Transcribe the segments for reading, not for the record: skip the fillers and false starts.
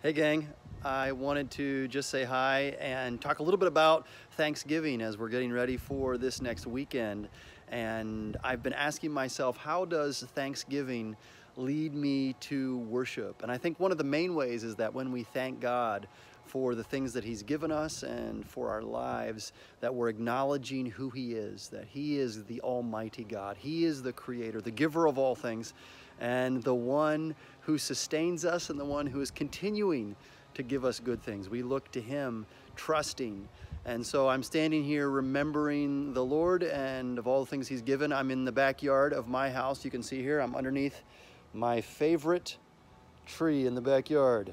Hey gang, I wanted to just say hi and talk a little bit about Thanksgiving as we're getting ready for this next weekend. And I've been asking myself, how does Thanksgiving lead me to worship? And I think one of the main ways is that when we thank God for the things that He's given us and for our lives, that we're acknowledging who He is, that He is the Almighty God. He is the Creator, the giver of all things, and the one who sustains us and the one who is continuing to give us good things. We look to Him, trusting. And so I'm standing here remembering the Lord and of all the things He's given. I'm in the backyard of my house. You can see here, I'm underneath my favorite tree in the backyard.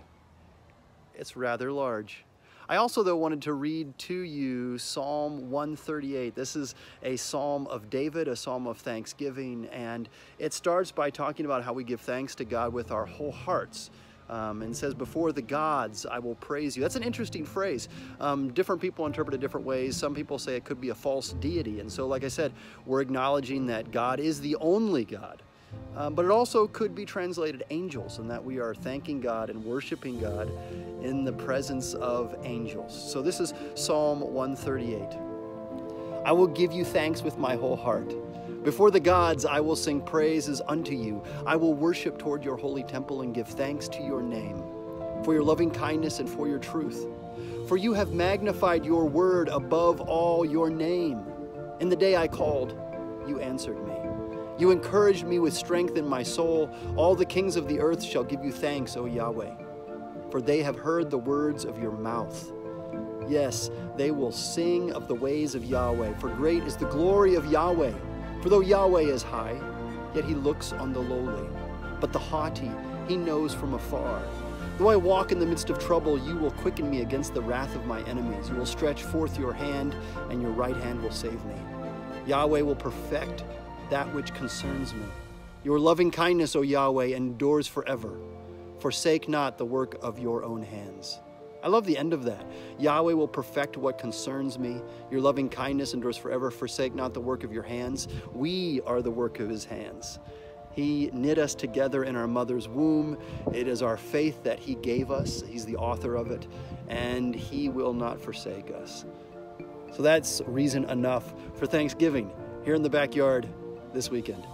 It's rather large. I also, though, wanted to read to you Psalm 138. This is a psalm of David, a psalm of thanksgiving, and it starts by talking about how we give thanks to God with our whole hearts. And says, before the gods, I will praise you. That's an interesting phrase. Different people interpret it different ways. Some people say it could be a false deity. And so, like I said, we're acknowledging that God is the only God. But it also could be translated angels, and that we are thanking God and worshiping God in the presence of angels. So this is Psalm 138. I will give you thanks with my whole heart. Before the gods, I will sing praises unto you. I will worship toward your holy temple and give thanks to your name, for your loving kindness and for your truth. For you have magnified your word above all your name. In the day I called, you answered me. You encouraged me with strength in my soul. All the kings of the earth shall give you thanks, O Yahweh, for they have heard the words of your mouth. Yes, they will sing of the ways of Yahweh, for great is the glory of Yahweh. For though Yahweh is high, yet He looks on the lowly, but the haughty He knows from afar. Though I walk in the midst of trouble, you will quicken me against the wrath of my enemies. You will stretch forth your hand, and your right hand will save me. Yahweh will perfect that which concerns me. Your loving kindness, O Yahweh, endures forever. Forsake not the work of your own hands. I love the end of that. Yahweh will perfect what concerns me. Your loving kindness endures forever. Forsake not the work of your hands. We are the work of His hands. He knit us together in our mother's womb. It is our faith that He gave us. He's the author of it, and He will not forsake us. So that's reason enough for Thanksgiving here in the backyard this weekend.